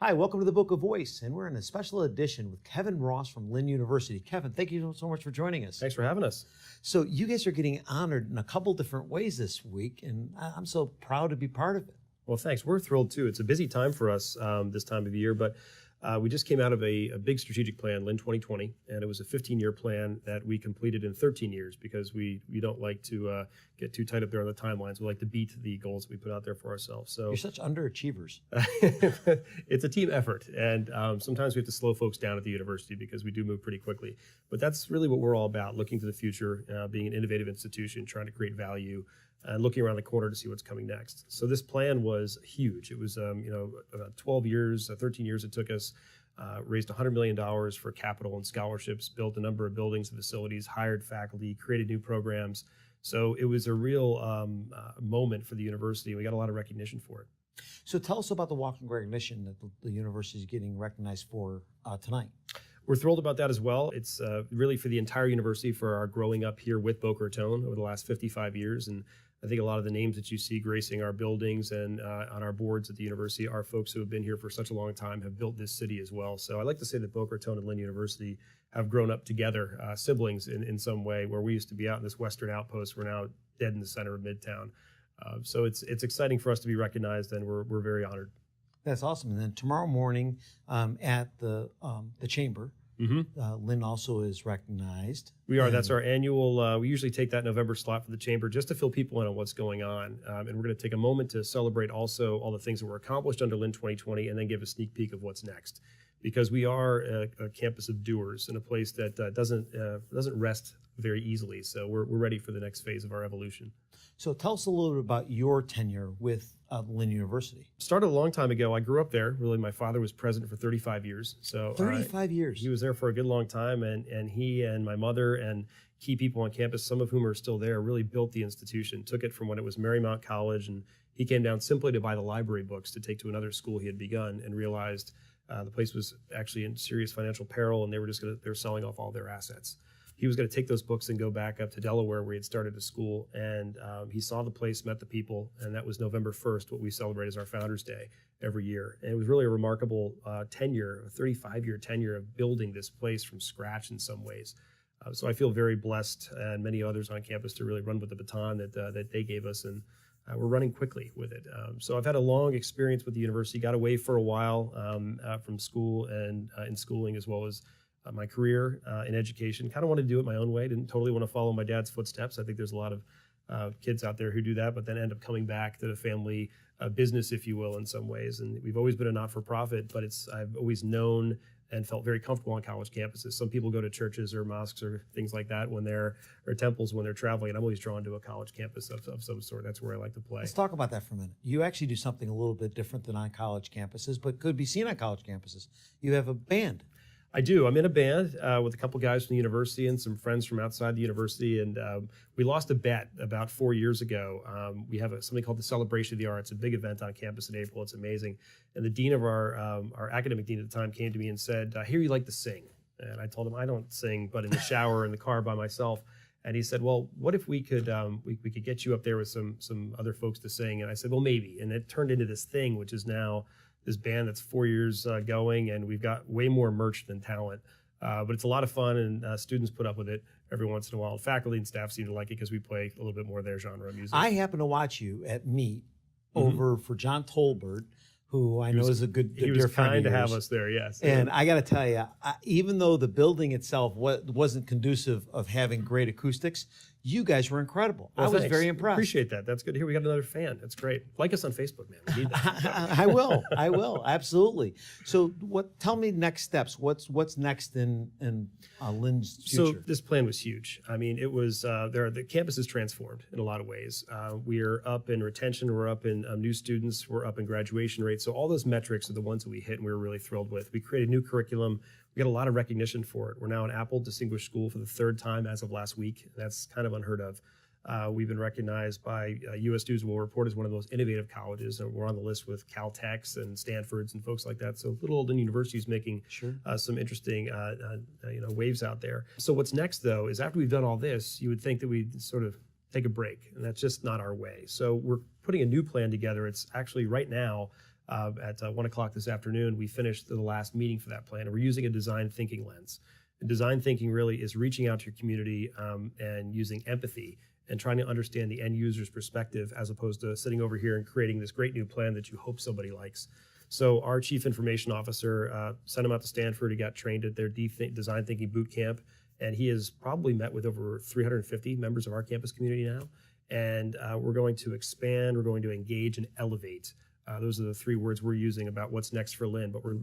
Hi, welcome to the Book of Voice, and we're in a special edition with Kevin Ross from Lynn University. Kevin, thank you so much for joining us. Thanks for having us. So you guys are getting honored in a couple different ways this week, and I'm so proud to be part of it. Well, thanks. We're thrilled too. It's a busy time for us this time of year, but we just came out of a big strategic plan, Lynn 2020, and it was a 15-year plan that we completed in 13 years because we don't like to get too tight up there on the timelines. We like to beat the goals that we put out there for ourselves. So You're such underachievers. It's a team effort, and sometimes we have to slow folks down at the university because we do move pretty quickly. But that's really what we're all about, looking to the future, being an innovative institution, trying to create value, and looking around the corner to see what's coming next. So this plan was huge. It was, about 12 years, 13 years it took us, raised $100 million for capital and scholarships, built a number of buildings and facilities, hired faculty, created new programs. So it was a real moment for the university. We got a lot of recognition for it. So tell us about the walk in recognition that the university is getting recognized for tonight. We're thrilled about that as well. It's really for the entire university, for our growing up here with Boca Raton over the last 55 years. And I think a lot of the names that you see gracing our buildings and on our boards at the university are folks who have been here for such a long time, have built this city as well. So I like to say that Boca Raton and Lynn University have grown up together, siblings in some way, where we used to be out in this western outpost. We're now dead in the center of Midtown. So it's exciting for us to be recognized, and we're very honored. That's awesome. And then tomorrow morning at the chamber, Lynn also is recognized. We are. That's our annual. We usually take that November slot for the chamber just to fill people in on what's going on. And we're going to take a moment to celebrate also all the things that were accomplished under Lynn 2020 and then give a sneak peek of what's next. Because we are a campus of doers and a place that doesn't rest very easily. So we're ready for the next phase of our evolution. So tell us a little bit about your tenure with Lynn University. Started a long time ago. I grew up there. Really, my father was president for 35 years. So 35 years. He was there for a good long time, and he and my mother and key people on campus, some of whom are still there, really built the institution, took it from when it was Marymount College, and he came down simply to buy the library books to take to another school he had begun, and realized the place was actually in serious financial peril, and they were selling off all their assets. He was going to take those books and go back up to Delaware, where he had started a school, and he saw the place, met the people, and that was November 1st, what we celebrate as our Founders Day every year. And it was really a remarkable tenure, a 35-year tenure of building this place from scratch in some ways. So I feel very blessed, and many others on campus, to really run with the baton that they gave us, and we're running quickly with it. So I've had a long experience with the university, got away for a while from school and in schooling, as well as my career in education. Kind of wanted to do it my own way. Didn't totally want to follow my dad's footsteps. I think there's a lot of kids out there who do that, but then end up coming back to the family business, if you will, in some ways. And we've always been a not-for-profit, but I've always known and felt very comfortable on college campuses. Some people go to churches or mosques or things like that or temples when they're traveling, and I'm always drawn to a college campus of some sort. That's where I like to play. Let's talk about that for a minute. You actually do something a little bit different than on college campuses, but could be seen on college campuses. You have a band. I do. I'm in a band with a couple guys from the university and some friends from outside the university, and we lost a bet about 4 years ago. We have something called the Celebration of the Arts, a big event on campus in April. It's amazing. And the dean of our academic dean at the time came to me and said, "I hear you like to sing." And I told him I don't sing, but in the shower in the car by myself. And he said, "Well, what if we could we could get you up there with some other folks to sing?" And I said, "Well, maybe." And it turned into this thing, which is now this band that's 4 years going, and we've got way more merch than talent. But it's a lot of fun, and students put up with it every once in a while. Faculty and staff seem to like it because we play a little bit more of their genre of music. I happen to watch you at Meet over for John Tolbert, who I know is a good He was kind to have us there, yes. And I got to tell you, even though the building itself wasn't conducive of having great acoustics, you guys were incredible. Well, I was thanks. very impressed. Appreciate that. That's good to hear. We got another fan. That's great. Like us on Facebook, man. We need that. I will, absolutely. So, tell me next steps. What's next in Lynn's future? So this plan was huge. I mean, it was the campus is transformed in a lot of ways. We are up in retention. We're up in new students. We're up in graduation rates. So all those metrics are the ones that we hit, and we were really thrilled with. We created new curriculum. We got a lot of recognition for it. We're now an Apple Distinguished School for the third time as of last week. That's kind of unheard of. We've been recognized by U.S. News & World Report as one of the most innovative colleges. We're on the list with Caltechs and Stanfords and folks like that. So little old Lynn University is making some interesting waves out there. So what's next, though, is after we've done all this, you would think that we'd sort of take a break, and that's just not our way. So we're putting a new plan together. It's actually right now at 1 o'clock this afternoon, we finished the last meeting for that plan. And we're using a design thinking lens. And design thinking really is reaching out to your community and using empathy and trying to understand the end user's perspective as opposed to sitting over here and creating this great new plan that you hope somebody likes. So our chief information officer sent him out to Stanford. He got trained at their design thinking boot camp, and he has probably met with over 350 members of our campus community now. And we're going to expand, we're going to engage and elevate. Those are the three words we're using about what's next for Lynn, but we're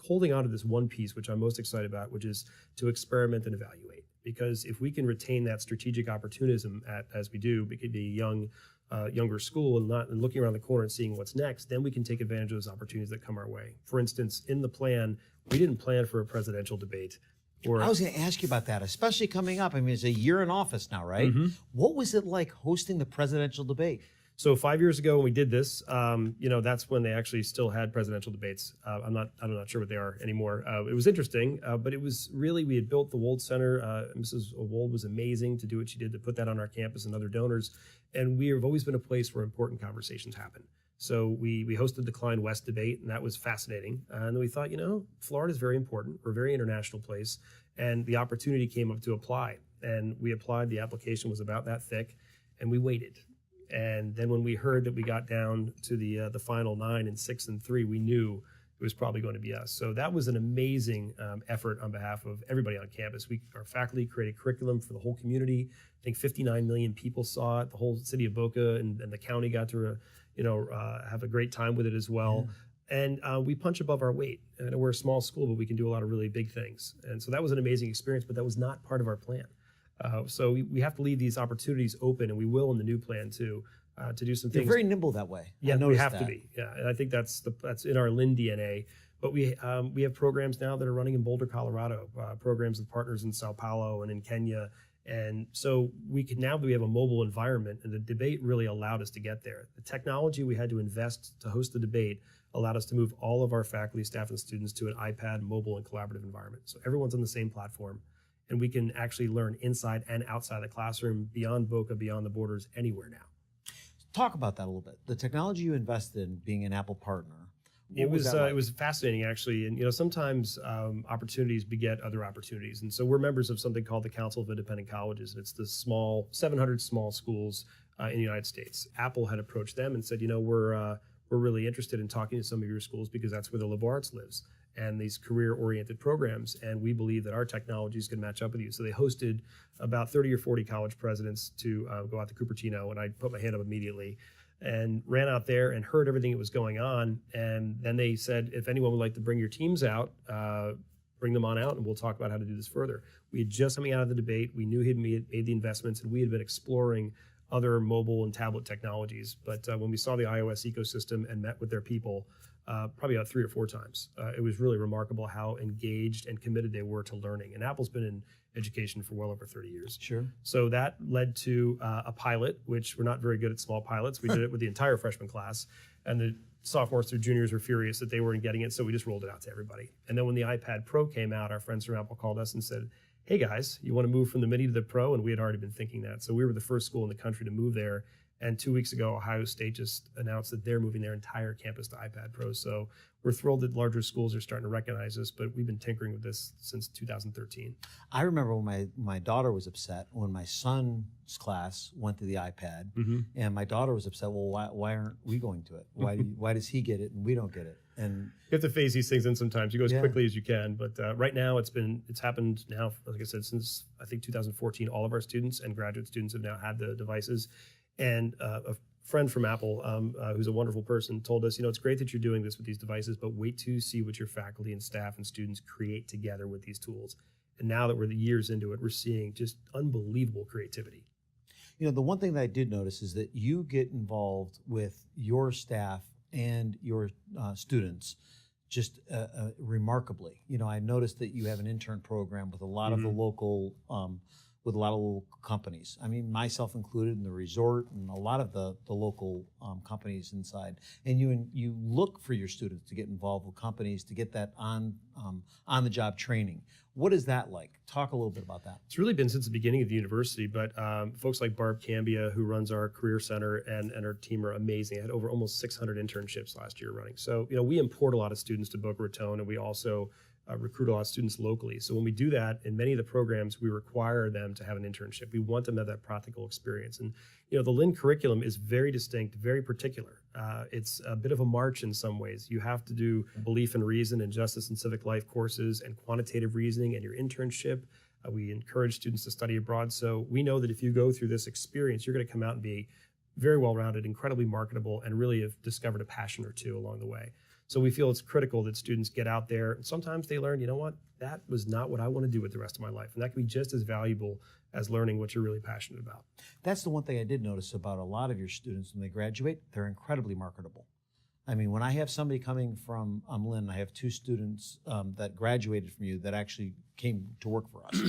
holding on to this one piece, which I'm most excited about, which is to experiment and evaluate. Because if we can retain that strategic opportunism as we do, it could be younger school and looking around the corner and seeing what's next, then we can take advantage of those opportunities that come our way. For instance, in the plan, we didn't plan for a presidential debate. I was going to ask you about that, especially coming up. I mean, it's a year in office now, right? Mm-hmm. What was it like hosting the presidential debate? So 5 years ago when we did this, that's when they actually still had presidential debates. I'm not sure what they are anymore. It was interesting, but it was really, we had built the Wold Center. Mrs. Wold was amazing to do what she did to put that on our campus and other donors. And we have always been a place where important conversations happen. So we hosted the Klein West debate, and that was fascinating. And then we thought, Florida is very important. We're a very international place. And the opportunity came up to apply. And we applied. The application was about that thick, and we waited. And then when we heard that we got down to the final 9 and 6 and 3, we knew it was probably going to be us. So that was an amazing effort on behalf of everybody on campus. Our faculty created curriculum for the whole community. I think 59 million people saw it. The whole city of Boca and the county got to have a great time with it as well. Yeah. And we punch above our weight. And we're a small school, but we can do a lot of really big things. And so that was an amazing experience, but that was not part of our plan. So we have to leave these opportunities open, and we will in the new plan too, to do some things. You're very nimble that way. Yeah, we have to be. Yeah, and I think that's in our Lynn DNA. But we have programs now that are running in Boulder, Colorado, programs with partners in Sao Paulo and in Kenya. And so we have a mobile environment, and the debate really allowed us to get there. The technology we had to invest to host the debate allowed us to move all of our faculty, staff, and students to an iPad, mobile, and collaborative environment. So everyone's on the same platform. And we can actually learn inside and outside the classroom, beyond Boca, beyond the borders, anywhere now. Talk about that a little bit. The technology you invested in, being an Apple partner. It was fascinating, actually. And sometimes opportunities beget other opportunities. And so we're members of something called the Council of Independent Colleges. And it's the 700 small schools in the United States. Apple had approached them and said, we're really interested in talking to some of your schools because that's where the liberal arts lives and these career-oriented programs, and we believe that our technologies can match up with you. So they hosted about 30 or 40 college presidents to go out to Cupertino, and I put my hand up immediately and ran out there and heard everything that was going on. And then they said, if anyone would like to bring your teams out, bring them on out, and we'll talk about how to do this further. We had just coming out of the debate. We knew he had made the investments, and we had been exploring other mobile and tablet technologies. But when we saw the iOS ecosystem and met with their people, probably about 3 or 4 times. It was really remarkable how engaged and committed they were to learning. And Apple's been in education for well over 30 years. Sure. So that led to a pilot, which we're not very good at small pilots. We did it with the entire freshman class. And the sophomores through juniors were furious that they weren't getting it, so we just rolled it out to everybody. And then when the iPad Pro came out, our friends from Apple called us and said, hey guys, you want to move from the Mini to the Pro? And we had already been thinking that. So we were the first school in the country to move there. And 2 weeks ago, Ohio State just announced that they're moving their entire campus to iPad Pro. So we're thrilled that larger schools are starting to recognize us, but we've been tinkering with this since 2013. I remember when my daughter was upset when my son's class went to the iPad, and my daughter was upset, well, why aren't we going to it? Why does he get it and we don't get it? And you have to phase these things in sometimes. You go as quickly as you can, but right now it's happened now, like I said, since I think 2014, all of our students and graduate students have now had the devices. And a friend from Apple, who's a wonderful person, told us, it's great that you're doing this with these devices, but wait to see what your faculty and staff and students create together with these tools. And now that we're the years into it, we're seeing just unbelievable creativity. The one thing that I did notice is that you get involved with your staff and your students just remarkably. I noticed that you have an intern program with a lot of the local with a lot of local companies. I mean, myself included, in the resort and a lot of the local companies inside. And you look for your students to get involved with companies, to get that on the job training. What is that like? Talk a little bit about that. It's really been since the beginning of the university, but folks like Barb Cambia, who runs our career center, and her team are amazing. I had over almost 600 internships last year running. So, we import a lot of students to Boca Raton, and we also recruit a lot of students locally. So when we do that, in many of the programs, we require them to have an internship. We want them to have that practical experience. And, the Lynn curriculum is very distinct, very particular. It's a bit of a march in some ways. You have to do belief and reason and justice and civic life courses and quantitative reasoning and your internship. We encourage students to study abroad. So we know that if you go through this experience, you're going to come out and be very well-rounded, incredibly marketable, and really have discovered a passion or two along the way. So we feel it's critical that students get out there, and sometimes they learn, that was not what I want to do with the rest of my life. And that can be just as valuable as learning what you're really passionate about. That's the one thing I did notice about a lot of your students when they graduate, they're incredibly marketable. I mean, when I have somebody coming from Lynn, I have 2 students that graduated from you that actually came to work for us.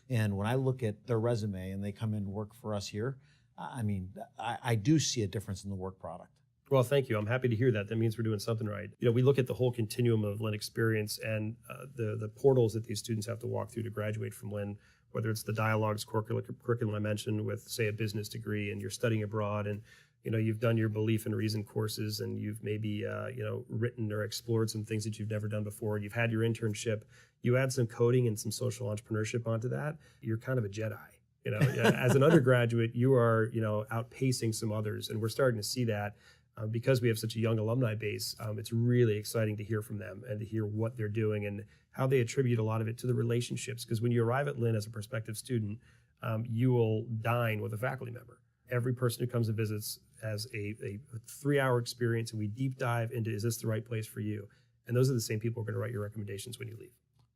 And when I look at their resume and they come in and work for us here, I mean, I do see a difference in the work product. Well, thank you. I'm happy to hear that. That means we're doing something right. We look at the whole continuum of Lynn experience and the portals that these students have to walk through to graduate from Lynn, whether it's the dialogues curriculum I mentioned with, say, a business degree, and you're studying abroad, and you've done your belief and reason courses, and you've maybe written or explored some things that you've never done before. You've had your internship. You add some coding and some social entrepreneurship onto that. You're kind of a Jedi. As an undergraduate, you are outpacing some others, and we're starting to see that. Because we have such a young alumni base, it's really exciting to hear from them and to hear what they're doing and how they attribute a lot of it to the relationships. Because when you arrive at Lynn as a prospective student, you will dine with a faculty member. Every person who comes and visits has a 3-hour experience, and we deep dive into, is this the right place for you? And those are the same people who are going to write your recommendations when you leave.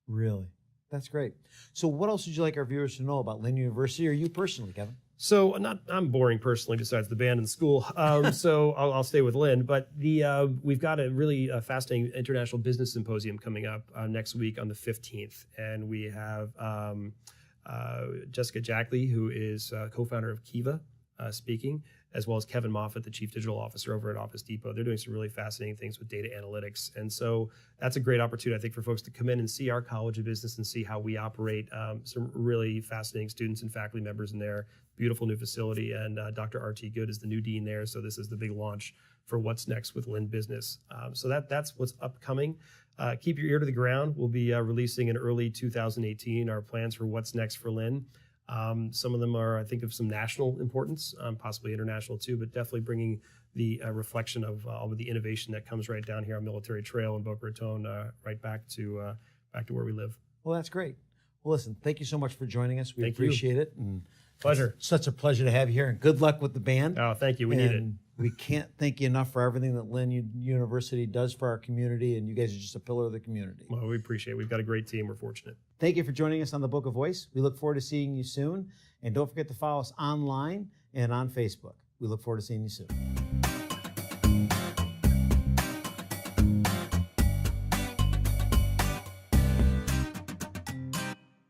Really? That's great. So what else would you like our viewers to know about Lynn University, or you personally, Kevin? So I'm boring personally, besides the band and school. So I'll stay with Lynn. But we've got a really fascinating international business symposium coming up next week on the 15th, and we have Jessica Jackley, who is co-founder of Kiva, speaking, as well as Kevin Moffat, the Chief Digital Officer over at Office Depot. They're doing some really fascinating things with data analytics. And so that's a great opportunity, I think, for folks to come in and see our College of Business and see how we operate. Some really fascinating students and faculty members in there. Beautiful new facility. And Dr. R.T. Good is the new dean there. So this is the big launch for what's next with Lynn Business. So that's what's upcoming. Keep your ear to the ground. We'll be releasing in early 2018 our plans for what's next for Lynn. Some of them are, I think, of some national importance, possibly international too, but definitely bringing the reflection of all of the innovation that comes right down here on Military Trail in Boca Raton, right back to where we live. Well, that's great. Well, listen, thank you so much for joining us. We Thank appreciate it. And pleasure. It's such a pleasure to have you here, and good luck with the band. Oh, thank you. We need it. We can't thank you enough for everything that Lynn University does for our community, and you guys are just a pillar of the community. Well, we appreciate it. We've got a great team. We're fortunate. Thank you for joining us on the Book of Voice. We look forward to seeing you soon, and don't forget to follow us online and on Facebook. We look forward to seeing you soon.